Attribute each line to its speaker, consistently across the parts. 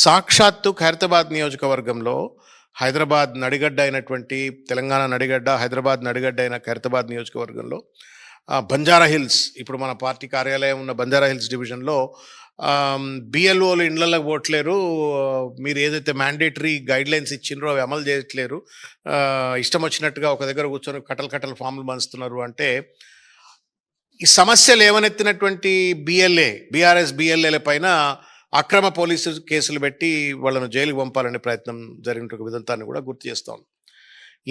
Speaker 1: సాక్షాత్తు ఖైరతాబాద్ నియోజకవర్గంలో హైదరాబాద్ నడిగడ్డ అయినటువంటి తెలంగాణ నడిగడ్డ, హైదరాబాద్ నడిగడ్డ అయిన ఖైరతాబాద్ నియోజకవర్గంలో బంజారా హిల్స్, ఇప్పుడు మన పార్టీ కార్యాలయం ఉన్న బంజారా హిల్స్ డివిజన్లో బిఎల్ఓలు ఇండ్లలోకి పోవట్లేరు. మీరు ఏదైతే మ్యాండేటరీ గైడ్లైన్స్ ఇచ్చిండ్రో అవి అమలు చేయట్లేరు. ఇష్టం వచ్చినట్టుగా ఒక దగ్గర కూర్చొని కట్టలు ఫామ్లు పంచుతున్నారు అంటే, ఈ సమస్యలు ఏమనెత్తినటువంటి బీఆర్ఎస్ బిఎల్ఏల పైన అక్రమ పోలీసు కేసులు పెట్టి వాళ్ళను జైలుకి పంపాలనే ప్రయత్నం జరిగిన విధంతాన్ని కూడా గుర్తు చేస్తాం.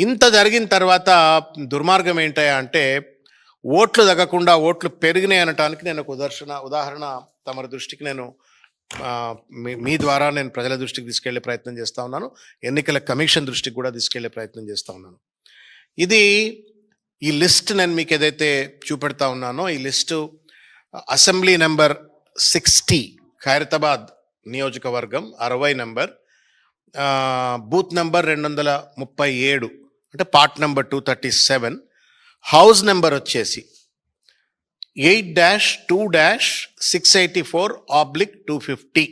Speaker 1: ఇంత జరిగిన తర్వాత దుర్మార్గం ఏంటయా అంటే, ఓట్లు తగ్గకుండా ఓట్లు పెరిగినాయి అనటానికి నేను ఒక ఉదాహరణ తమ దృష్టికి నేను మీ ద్వారా నేను ప్రజల దృష్టికి తీసుకెళ్లే ప్రయత్నం చేస్తూ ఉన్నాను. ఎన్నికల కమిషన్ దృష్టికి కూడా తీసుకెళ్లే ప్రయత్నం చేస్తూ ఉన్నాను. ఈ లిస్ట్ నేను మీకు ఏదైతే చూపెడతా ఉన్నానో, ఈ లిస్టు అసెంబ్లీ నెంబర్ 60 ఖైరతాబాద్ నియోజకవర్గం 60 నెంబర్, బూత్ నెంబర్ 237 అంటే పార్ట్ నెంబర్ 237, హౌస్ నెంబర్ వచ్చేసి 8-2-684/250.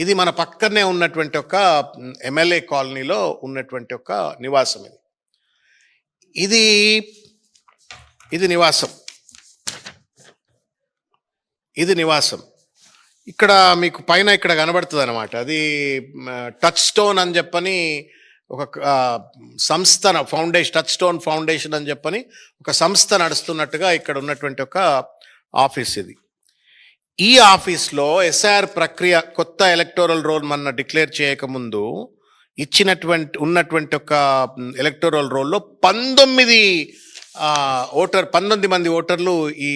Speaker 1: ఇది మన పక్కనే ఉన్నటువంటి ఒక ఎమ్మెల్యే కాలనీలో ఉన్నటువంటి ఒక నివాసం. ఇది నివాసం. ఇక్కడ మీకు పైన ఇక్కడ కనబడుతుంది అనమాట. అది టచ్ స్టోన్ అని చెప్పని ఒక సంస్థ ఫౌండేషన్, టచ్ స్టోన్ ఫౌండేషన్ అని చెప్పని ఒక సంస్థ నడుస్తున్నట్టుగా ఇక్కడ ఉన్నటువంటి ఒక ఆఫీస్ ఇది. ఈ ఆఫీస్లో ఎస్ఐఆర్ ప్రక్రియ కొత్త ఎలక్టోరల్ రోల్ మన డిక్లేర్ చేయకముందు ఉన్నటువంటి ఒక ఎలక్టోరల్ రోల్లో 19 మంది ఓటర్లు ఈ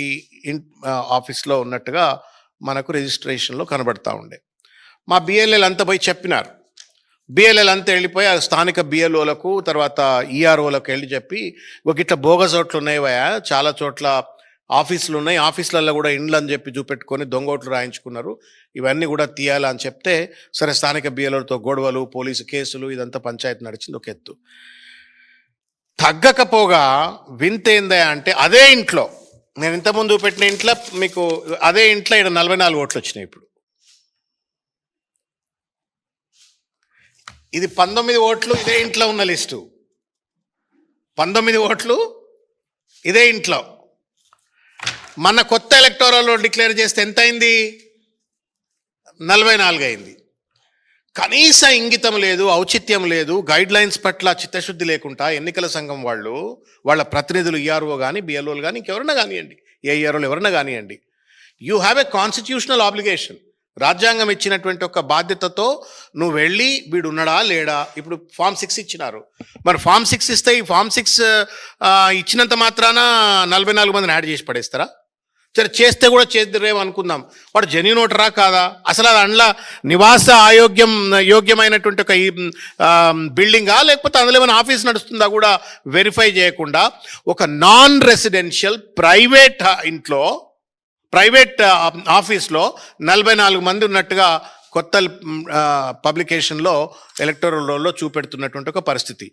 Speaker 1: ఆఫీస్లో ఉన్నట్టుగా మనకు రిజిస్ట్రేషన్లో కనబడతా ఉండే. మా బిఎల్ఏలు అంతా పోయి చెప్పినారు. బిఎల్ఏలు అంతా వెళ్ళిపోయి ఆ స్థానిక బిఎల్ఓలకు, తర్వాత ఈఆర్ఓలకు వెళ్ళి చెప్పి, ఒక ఇట్లా బోగస్ ఓట్లు ఉన్నాయా, చాలా చోట్ల ఆఫీసులు ఉన్నాయి, ఆఫీసులలో కూడా ఇండ్లు అని చెప్పి చూపెట్టుకొని దొంగ ఓట్లు రాయించుకున్నారు, ఇవన్నీ కూడా తీయాలా అని చెప్తే, సరే స్థానిక బిఎల్ఓలతో గొడవలు, పోలీసు కేసులు, ఇదంతా పంచాయతీ నడిచింది ఒక ఎత్తు. తగ్గకపోగా వింత ఏందా అంటే, అదే ఇంట్లో నేను ఇంతకుముందు పెట్టిన ఇంట్లో మీకు అదే ఇంట్లో ఇక్కడ 44 ఓట్లు వచ్చినాయి. ఇప్పుడు ఇది 19 ఓట్లు ఇదే ఇంట్లో ఉన్న లిస్టు. 19 ఓట్లు ఇదే ఇంట్లో. మన కొత్త ఎలక్టోరల్ డిక్లేర్ చేస్తే ఎంత అయింది? 44 అయింది. కనీస ఇంగితం లేదు, ఔచిత్యం లేదు, గైడ్ లైన్స్ పట్ల చిత్తశుద్ధి లేకుండా ఎన్నికల సంఘం వాళ్ళ ప్రతినిధులు, ఈఆర్ఓ కానీ, బిఎల్ఓలు కానీ, ఇంకెవరన్నా కానివ్వండి, ఏఈఆర్ఓలు ఎవరన్నా కానివ్వండి, you have a constitutional obligation. రాజ్యాంగం ఇచ్చినటువంటి ఒక బాధ్యతతో నువ్వు వెళ్ళి వీడు ఉన్నాడా లేడా. ఇప్పుడు ఫామ్ 6 ఇచ్చినారు, మరి ఫామ్ 6 ఇస్తే ఈ ఫామ్ 6 ఇచ్చినంత మాత్రాన 44 మందిని యాడ్ చేసి పడేస్తారా? సరే చేస్తే కూడా చేద్దరేమో అనుకుందాం, వాడు జెన్యూన్ ఓటరా కాదా, అసలు అది అందులో నివాస యోగ్యమైనటువంటి ఒక బిల్డింగా, లేకపోతే అందులో ఏమైనా ఆఫీస్ నడుస్తుందా కూడా వెరిఫై చేయకుండా ఒక నాన్ రెసిడెన్షియల్ ప్రైవేట్ ఆఫీస్లో 44 మంది ఉన్నట్టుగా కొత్త పబ్లికేషన్లో ఎలక్టోరల్ రోల్లో చూపెడుతున్నటువంటి ఒక పరిస్థితి.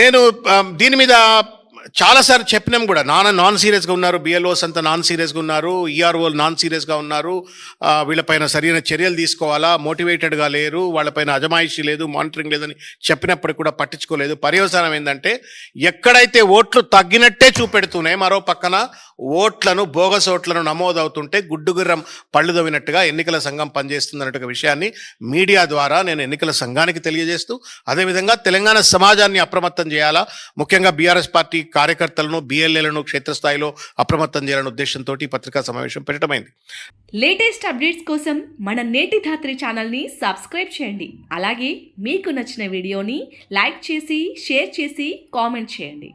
Speaker 1: నేను దీని మీద చాలాసార్లు చెప్పినాం కూడా. నాన్ సీరియస్గా ఉన్నారు, బిఎల్ఓస్ అంతా నాన్ సీరియస్గా ఉన్నారు, ఈఆర్ఓలు నాన్ సీరియస్గా ఉన్నారు, వీళ్ళపైన సరైన చర్యలు తీసుకోవాలా, మోటివేటెడ్గా లేరు, వాళ్ళపైన అజమాయిషీ లేదు, మానిటరింగ్ లేదని చెప్పినప్పటికీ కూడా పట్టించుకోలేదు. పర్యవసానం ఏంటంటే, ఎక్కడైతే ఓట్లు తగ్గినట్టే చూపెడుతున్నాయి, మరో పక్కన బోగస్ ఓట్లను నమోదవుతుంటే గుడ్డుగుర్రం పళ్ళు దవ్వినట్టుగా ఎన్నికల సంఘం పనిచేస్తుందన్నట్టు విషయాన్ని మీడియా ద్వారా నేను ఎన్నికల సంఘానికి తెలియజేస్తూ, అదేవిధంగా తెలంగాణ సమాజాన్ని అప్రమత్తం చేయాలా, ముఖ్యంగా బీఆర్ఎస్ పార్టీ కార్యకర్తలను, బిఎల్ఏలను క్షేత్రస్థాయిలో అప్రమత్తం చేయాలనే ఉద్దేశంతో పత్రికా సమావేశం పెట్టడమైంది.
Speaker 2: లేటెస్ట్ అప్డేట్స్ కోసం మన నేటి ధాత్రి ఛానల్ని సబ్స్క్రైబ్ చేయండి. అలాగే మీకు నచ్చిన వీడియోని లైక్ చేసి, షేర్ చేసి, కామెంట్ చేయండి.